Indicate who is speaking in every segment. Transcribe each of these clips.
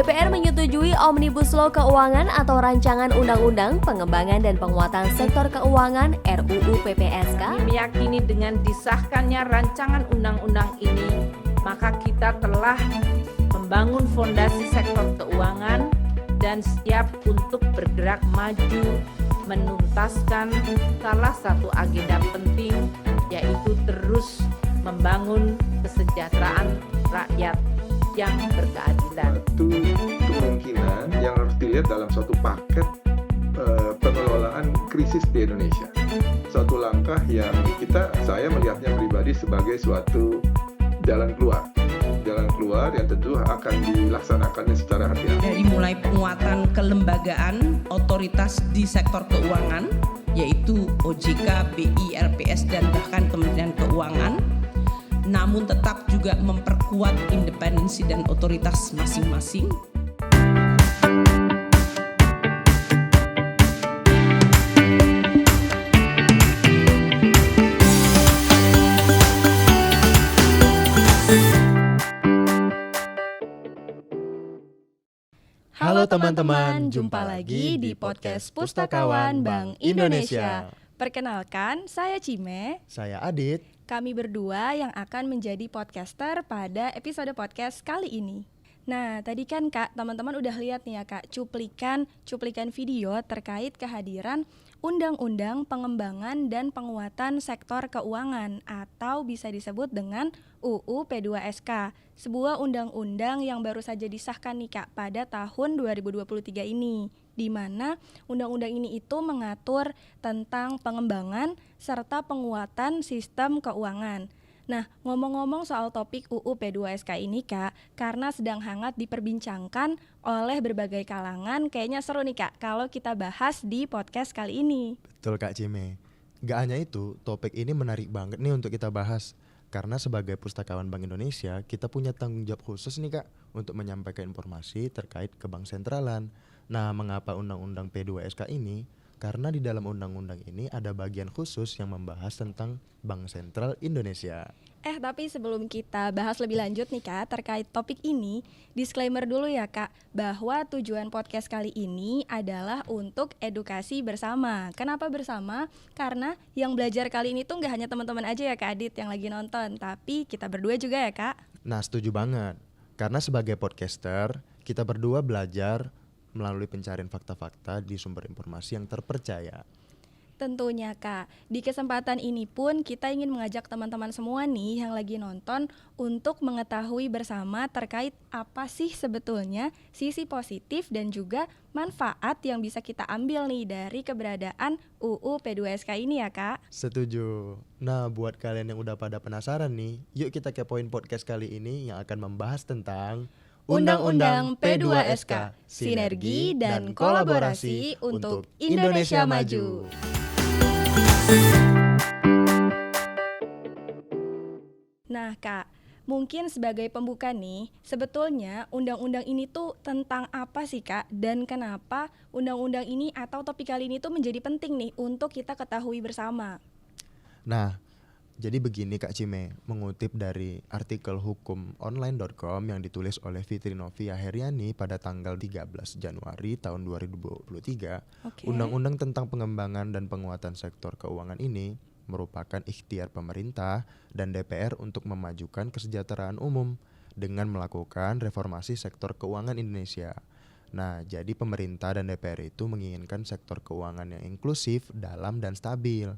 Speaker 1: DPR menyetujui Omnibus Law Keuangan atau Rancangan Undang-Undang Pengembangan dan Penguatan Sektor Keuangan RUU PPSK.
Speaker 2: Kami meyakini dengan disahkannya rancangan undang-undang ini, maka kita telah membangun fondasi sektor keuangan dan siap untuk bergerak maju menuntaskan salah satu agenda penting, yaitu terus membangun kesejahteraan rakyat yang berkeadilan.
Speaker 3: Itu kemungkinan yang harus dilihat dalam suatu paket pengelolaan krisis di Indonesia. Suatu langkah yang saya melihatnya pribadi sebagai suatu jalan keluar. Jalan keluar yang tentu akan dilaksanakannya secara hati-hati.
Speaker 4: Dari mulai penguatan kelembagaan otoritas di sektor keuangan, yaitu OJK, BI, LPS, dan bahkan Kementerian Keuangan, namun tetap juga memperkuat independensi dan otoritas masing-masing.
Speaker 5: Halo teman-teman, jumpa lagi di podcast Pustakawan Bank Indonesia.
Speaker 6: Perkenalkan, saya Cime.
Speaker 5: Saya Adit.
Speaker 6: Kami berdua yang akan menjadi podcaster pada episode podcast kali ini. Nah, tadi kan Kak, teman-teman udah lihat nih ya Kak, cuplikan video terkait kehadiran Undang-Undang Pengembangan dan Penguatan Sektor Keuangan atau bisa disebut dengan UU P2SK, sebuah undang-undang yang baru saja disahkan nih Kak pada tahun 2023 ini, di mana undang-undang ini itu mengatur tentang pengembangan serta penguatan sistem keuangan. Nah, ngomong-ngomong soal topik UU P2SK ini Kak, karena sedang hangat diperbincangkan oleh berbagai kalangan, kayaknya seru nih Kak kalau kita bahas di podcast kali ini.
Speaker 5: Betul Kak Cime. Gak hanya itu, topik ini menarik banget nih untuk kita bahas. Karena sebagai Pustakawan Bank Indonesia, kita punya tanggung jawab khusus nih Kak untuk menyampaikan informasi terkait ke Bank Sentralan. Nah, mengapa Undang-Undang P2SK ini? Karena di dalam undang-undang ini ada bagian khusus yang membahas tentang Bank Sentral Indonesia.
Speaker 6: Tapi sebelum kita bahas lebih lanjut nih Kak terkait topik ini, disclaimer dulu ya Kak, bahwa tujuan podcast kali ini adalah untuk edukasi bersama. Kenapa bersama? Karena yang belajar kali ini tuh gak hanya teman-teman aja ya Kak Adit yang lagi nonton, tapi kita berdua juga ya Kak.
Speaker 5: Nah, setuju banget. Karena sebagai podcaster, kita berdua belajar melalui pencarian fakta-fakta di sumber informasi yang terpercaya.
Speaker 6: Tentunya Kak, di kesempatan ini pun kita ingin mengajak teman-teman semua nih yang lagi nonton untuk mengetahui bersama terkait apa sih sebetulnya sisi positif dan juga manfaat yang bisa kita ambil nih dari keberadaan UU P2SK ini ya Kak.
Speaker 5: Setuju. Nah, buat kalian yang udah pada penasaran nih, yuk kita kepoin podcast kali ini yang akan membahas tentang
Speaker 6: Undang-Undang P2SK, Sinergi dan Kolaborasi untuk Indonesia Maju. Nah Kak, mungkin sebagai pembuka nih, sebetulnya undang-undang ini tuh tentang apa sih Kak? Dan kenapa undang-undang ini atau topik kali ini tuh menjadi penting nih untuk kita ketahui bersama?
Speaker 5: Nah, jadi begini Kak Cime, mengutip dari artikel hukumonline.com yang ditulis oleh Fitri Novia Heriani pada tanggal 13 Januari tahun 2023, Undang-Undang tentang Pengembangan dan Penguatan Sektor Keuangan ini merupakan ikhtiar pemerintah dan DPR untuk memajukan kesejahteraan umum dengan melakukan reformasi sektor keuangan Indonesia. Nah, jadi pemerintah dan DPR itu menginginkan sektor keuangan yang inklusif, dalam, dan stabil.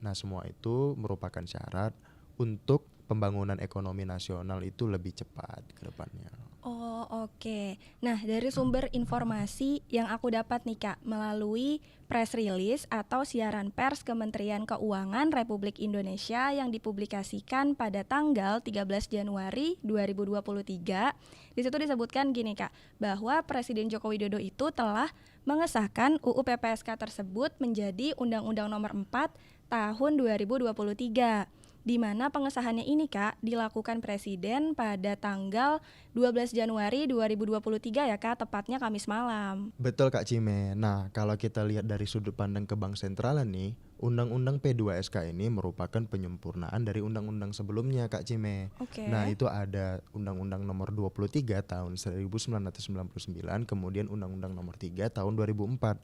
Speaker 5: Nah, semua itu merupakan syarat untuk pembangunan ekonomi nasional itu lebih cepat ke depannya.
Speaker 6: Oh, oke. Nah, dari sumber informasi yang aku dapat nih Kak, melalui press release atau siaran pers Kementerian Keuangan Republik Indonesia yang dipublikasikan pada tanggal 13 Januari 2023, di situ disebutkan gini Kak, bahwa Presiden Joko Widodo itu telah mengesahkan UU PPSK tersebut menjadi Undang-Undang Nomor 4 tahun 2023. Di mana pengesahannya ini Kak dilakukan Presiden pada tanggal 12 Januari 2023 ya Kak, tepatnya Kamis malam.
Speaker 5: Betul Kak Cime. Nah, kalau kita lihat dari sudut pandang ke Bank Sentralan nih, Undang-Undang P2SK ini merupakan penyempurnaan dari undang-undang sebelumnya Kak Cime.
Speaker 6: Oke.
Speaker 5: Nah, itu ada Undang-Undang Nomor 23 tahun 1999, kemudian Undang-Undang Nomor 3 tahun 2004.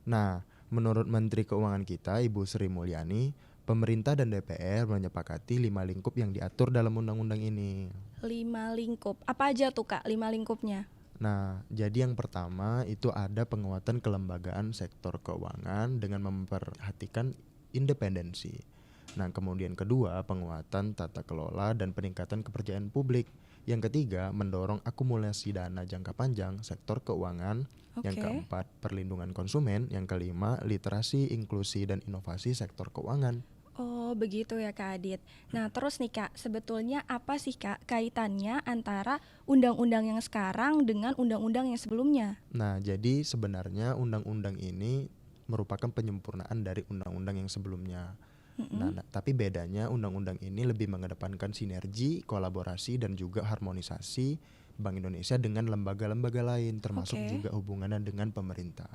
Speaker 5: Nah, menurut Menteri Keuangan kita, Ibu Sri Mulyani, pemerintah dan DPR menyepakati 5 lingkup yang diatur dalam undang-undang ini.
Speaker 6: 5 lingkup. Apa aja tuh Kak 5 lingkupnya?
Speaker 5: Nah, jadi yang pertama itu ada penguatan kelembagaan sektor keuangan dengan memperhatikan independensi. Nah, kemudian kedua, penguatan tata kelola dan peningkatan kepercayaan publik. Yang ketiga, mendorong akumulasi dana jangka panjang sektor keuangan. Yang
Speaker 6: Oke.
Speaker 5: keempat, perlindungan konsumen. Yang kelima, literasi, inklusi, dan inovasi sektor keuangan.
Speaker 6: Oh, begitu ya Kak Adit. Nah, terus nih Kak, sebetulnya apa sih Kak kaitannya antara undang-undang yang sekarang dengan undang-undang yang sebelumnya?
Speaker 5: Nah, jadi sebenarnya undang-undang ini merupakan penyempurnaan dari undang-undang yang sebelumnya. Nah, tapi bedanya undang-undang ini lebih mengedepankan sinergi, kolaborasi, dan juga harmonisasi Bank Indonesia dengan lembaga-lembaga lain, termasuk
Speaker 6: Oke.
Speaker 5: juga hubungannya dengan pemerintah.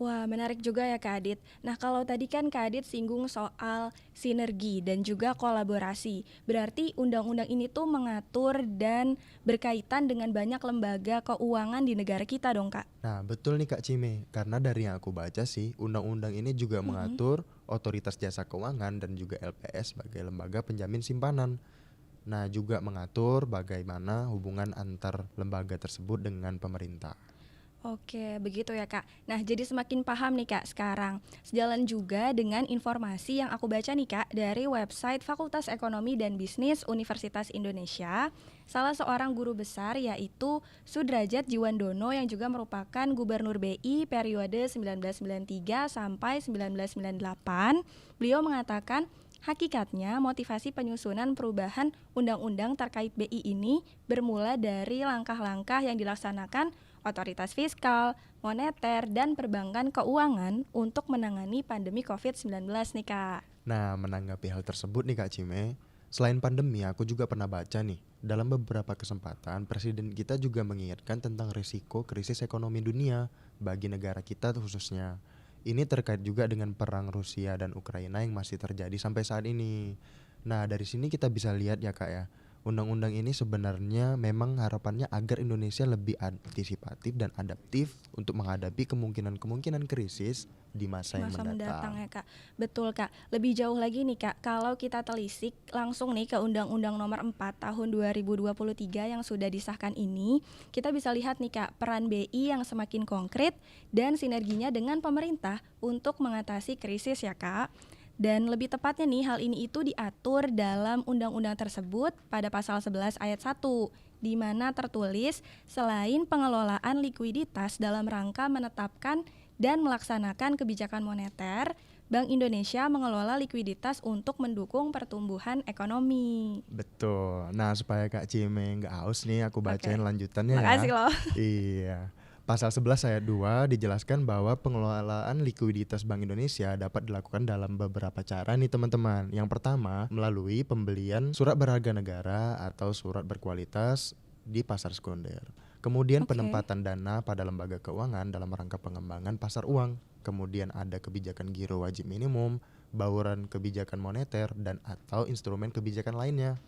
Speaker 6: Wah, menarik juga ya Kak Adit. Nah, kalau tadi kan Kak Adit singgung soal sinergi dan juga kolaborasi. Berarti undang-undang ini tuh mengatur dan berkaitan dengan banyak lembaga keuangan di negara kita dong Kak.
Speaker 5: Nah, betul nih Kak Cime, karena dari yang aku baca sih, undang-undang ini juga mengatur otoritas jasa keuangan dan juga LPS sebagai lembaga penjamin simpanan. Nah, juga mengatur bagaimana hubungan antar lembaga tersebut dengan pemerintah.
Speaker 6: Oke, begitu ya Kak. Nah, jadi semakin paham nih Kak sekarang. Sejalan juga dengan informasi yang aku baca nih Kak dari website Fakultas Ekonomi dan Bisnis Universitas Indonesia. Salah seorang guru besar yaitu Sudrajat Jiwandono yang juga merupakan Gubernur BI periode 1993 sampai 1998. Beliau mengatakan hakikatnya motivasi penyusunan perubahan undang-undang terkait BI ini bermula dari langkah-langkah yang dilaksanakan otoritas fiskal, moneter, dan perbankan keuangan untuk menangani pandemi COVID-19 nih Kak.
Speaker 5: Nah, menanggapi hal tersebut nih Kak Cime, selain pandemi aku juga pernah baca nih, dalam beberapa kesempatan Presiden kita juga mengingatkan tentang risiko krisis ekonomi dunia bagi negara kita khususnya. Ini terkait juga dengan perang Rusia dan Ukraina yang masih terjadi sampai saat ini. Nah, dari sini kita bisa lihat ya Kak ya, undang-undang ini sebenarnya memang harapannya agar Indonesia lebih antisipatif dan adaptif untuk menghadapi kemungkinan-kemungkinan krisis di masa yang
Speaker 6: Masa mendatang
Speaker 5: mendatang.
Speaker 6: ya Kak. Betul Kak. Lebih jauh lagi nih Kak, kalau kita telisik langsung nih ke Undang-Undang Nomor 4 Tahun 2023 yang sudah disahkan ini, kita bisa lihat nih Kak, peran BI yang semakin konkret dan sinerginya dengan pemerintah untuk mengatasi krisis ya Kak. Dan lebih tepatnya nih, hal ini itu diatur dalam undang-undang tersebut pada pasal 11 ayat 1, di mana tertulis selain pengelolaan likuiditas dalam rangka menetapkan dan melaksanakan kebijakan moneter, Bank Indonesia mengelola likuiditas untuk mendukung pertumbuhan ekonomi.
Speaker 5: Betul. Nah, supaya Kak Cime nggak haus nih, aku bacain
Speaker 6: Oke.
Speaker 5: lanjutannya ya.
Speaker 6: Makasih loh.
Speaker 5: Iya. Pasal 11 ayat 2 dijelaskan bahwa pengelolaan likuiditas Bank Indonesia dapat dilakukan dalam beberapa cara nih teman-teman. Yang pertama, melalui pembelian surat berharga negara atau surat berkualitas di pasar sekunder. Kemudian
Speaker 6: Oke.
Speaker 5: penempatan dana pada lembaga keuangan dalam rangka pengembangan pasar uang. Kemudian ada kebijakan giro wajib minimum, bauran kebijakan moneter, dan atau instrumen kebijakan lainnya.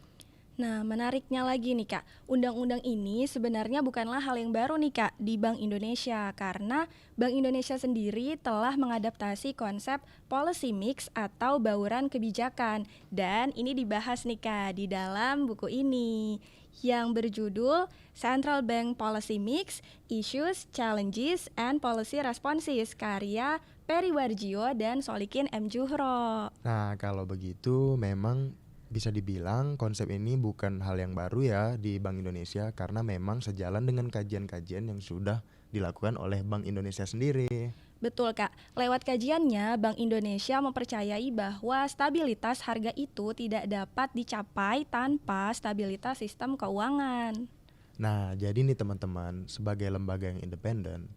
Speaker 6: Nah, menariknya lagi nih Kak, undang-undang ini sebenarnya bukanlah hal yang baru nih Kak di Bank Indonesia, karena Bank Indonesia sendiri telah mengadaptasi konsep policy mix atau bauran kebijakan. Dan ini dibahas nih Kak di dalam buku ini yang berjudul Central Bank Policy Mix, Issues, Challenges, and Policy Responses karya Peri Warjio dan Solikin M. Juhro.
Speaker 5: Nah, kalau begitu memang bisa dibilang konsep ini bukan hal yang baru ya di Bank Indonesia karena memang sejalan dengan kajian-kajian yang sudah dilakukan oleh Bank Indonesia sendiri.
Speaker 6: Betul Kak, lewat kajiannya Bank Indonesia mempercayai bahwa stabilitas harga itu tidak dapat dicapai tanpa stabilitas sistem keuangan.
Speaker 5: Nah, jadi nih teman-teman, sebagai lembaga yang independen,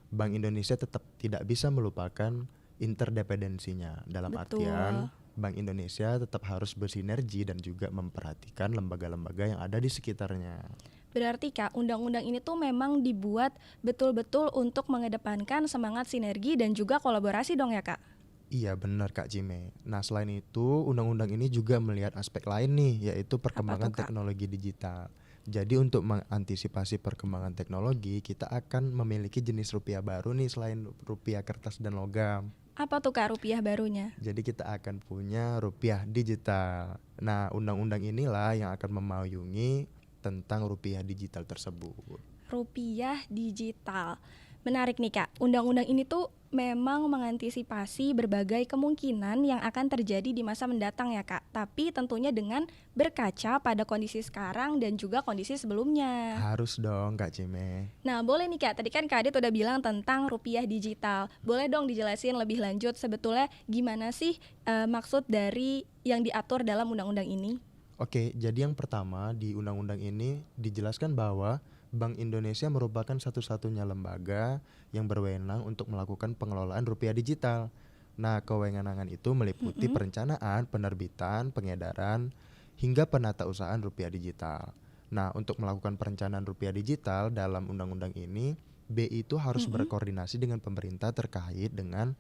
Speaker 5: Bank Indonesia tetap tidak bisa melupakan interdependensinya. Dalam
Speaker 6: Betul.
Speaker 5: artian, Bank Indonesia tetap harus bersinergi dan juga memperhatikan lembaga-lembaga yang ada di sekitarnya.
Speaker 6: Berarti Kak, undang-undang ini tuh memang dibuat betul-betul untuk mengedepankan semangat sinergi dan juga kolaborasi dong ya Kak?
Speaker 5: Iya benar Kak Cime. Nah selain itu undang-undang ini juga melihat aspek lain nih, yaitu perkembangan
Speaker 6: Kak?
Speaker 5: teknologi digital. Jadi untuk mengantisipasi perkembangan teknologi, kita akan memiliki jenis rupiah baru nih selain rupiah kertas dan logam.
Speaker 6: Apa tuh Kak rupiah barunya?
Speaker 5: Jadi kita akan punya rupiah digital. Nah undang-undang inilah yang akan memayungi tentang rupiah digital tersebut.
Speaker 6: Rupiah digital. Menarik nih Kak, undang-undang ini tuh memang mengantisipasi berbagai kemungkinan yang akan terjadi di masa mendatang ya Kak. Tapi tentunya dengan berkaca pada kondisi sekarang dan juga kondisi sebelumnya.
Speaker 5: Harus dong Kak Cime.
Speaker 6: Nah boleh nih Kak, tadi kan Kak Adit udah bilang tentang rupiah digital. Boleh dong dijelasin lebih lanjut sebetulnya gimana sih maksud dari yang diatur dalam undang-undang ini?
Speaker 5: Oke, jadi yang pertama di undang-undang ini dijelaskan bahwa Bank Indonesia merupakan satu-satunya lembaga yang berwenang untuk melakukan pengelolaan rupiah digital. Nah, kewenangan itu meliputi perencanaan, penerbitan, pengedaran, hingga penatausahaan rupiah digital. Nah, untuk melakukan perencanaan rupiah digital dalam undang-undang ini, BI itu harus berkoordinasi dengan pemerintah terkait dengan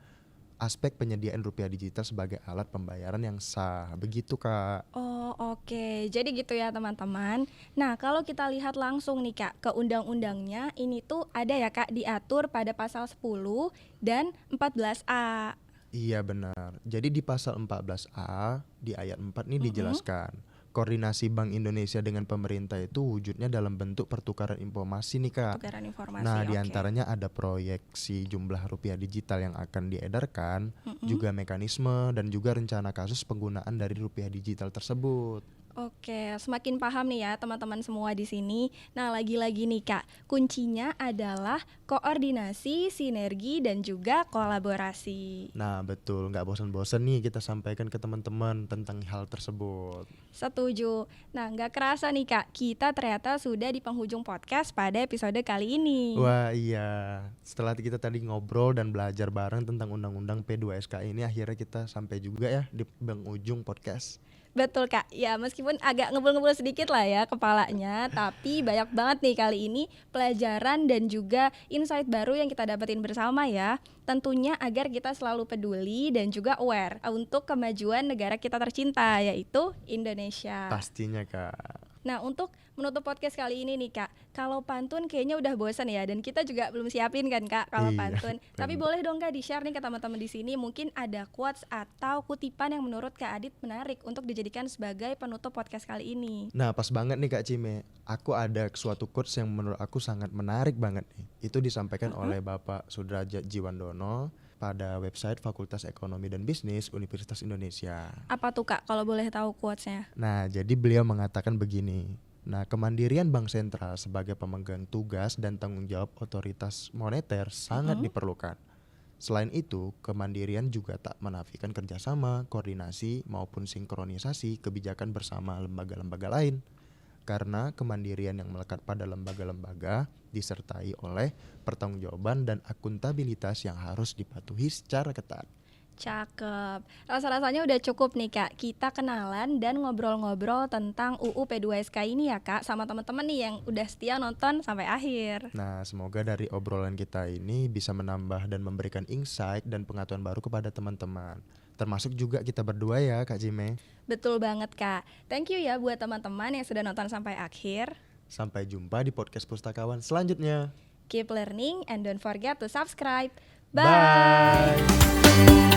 Speaker 5: aspek penyediaan rupiah digital sebagai alat pembayaran yang sah. Begitu, Kak.
Speaker 6: Oh oke, jadi gitu ya teman-teman. Nah kalau kita lihat langsung nih Kak ke undang-undangnya, ini tuh ada ya Kak diatur pada pasal 10 dan 14A.
Speaker 5: Iya benar. Jadi di pasal 14A di ayat 4 nih dijelaskan koordinasi Bank Indonesia dengan pemerintah itu wujudnya dalam bentuk pertukaran informasi nih Kak.
Speaker 6: Pertukaran informasi.
Speaker 5: Nah
Speaker 6: oke.
Speaker 5: diantaranya ada proyeksi jumlah rupiah digital yang akan diedarkan, juga mekanisme dan juga rencana kasus penggunaan dari rupiah digital tersebut.
Speaker 6: Oke, semakin paham nih ya teman-teman semua di sini. Nah, lagi-lagi nih Kak, kuncinya adalah koordinasi, sinergi dan juga kolaborasi.
Speaker 5: Nah betul, nggak bosan-bosan nih kita sampaikan ke teman-teman tentang hal tersebut.
Speaker 6: Setuju. Nah, nggak kerasa nih Kak, kita ternyata sudah di penghujung podcast pada episode kali ini.
Speaker 5: Wah iya, setelah kita tadi ngobrol dan belajar bareng tentang Undang-Undang P2SK ini, akhirnya kita sampai juga ya di penghujung podcast.
Speaker 6: Betul Kak, ya meskipun agak ngebul-ngebul sedikit lah ya kepalanya, tapi banyak banget nih kali ini pelajaran dan juga insight baru yang kita dapetin bersama ya. Tentunya agar kita selalu peduli dan juga aware untuk kemajuan negara kita tercinta, yaitu Indonesia.
Speaker 5: Pastinya Kak.
Speaker 6: Nah untuk menutup podcast kali ini nih Kak, kalau pantun kayaknya udah bosan ya, dan kita juga belum siapin kan Kak kalau
Speaker 5: Iya,
Speaker 6: pantun. Tapi
Speaker 5: bener.
Speaker 6: boleh dong Kak di-share nih ke teman-teman di sini, mungkin ada quotes atau kutipan yang menurut Kak Adit menarik untuk dijadikan sebagai penutup podcast kali ini.
Speaker 5: Nah pas banget nih Kak Cime, aku ada suatu quotes yang menurut aku sangat menarik banget nih. Itu disampaikan oleh Bapak Sudrajat Jiwandono pada website Fakultas Ekonomi dan Bisnis Universitas Indonesia.
Speaker 6: Apa tuh Kak kalau boleh tahu quotes-nya?
Speaker 5: Nah, jadi beliau mengatakan begini. Nah, kemandirian bank sentral sebagai pemegang tugas dan tanggung jawab otoritas moneter sangat diperlukan. Selain itu, kemandirian juga tak menafikan kerjasama, koordinasi, maupun sinkronisasi kebijakan bersama lembaga-lembaga lain. Karena kemandirian yang melekat pada lembaga-lembaga disertai oleh pertanggungjawaban dan akuntabilitas yang harus dipatuhi secara ketat.
Speaker 6: Cakep. Rasa-rasanya udah cukup nih Kak, kita kenalan dan ngobrol-ngobrol tentang UU P2SK ini ya Kak, sama teman-teman nih yang udah setia nonton sampai akhir.
Speaker 5: Nah, semoga dari obrolan kita ini bisa menambah dan memberikan insight dan pengetahuan baru kepada teman-teman. Termasuk juga kita berdua ya Kak Cime.
Speaker 6: Betul banget Kak. Thank you ya buat teman-teman yang sudah nonton sampai akhir.
Speaker 5: Sampai jumpa di podcast Pustakawan selanjutnya.
Speaker 6: Keep learning and don't forget to subscribe.
Speaker 5: Bye.
Speaker 6: Bye.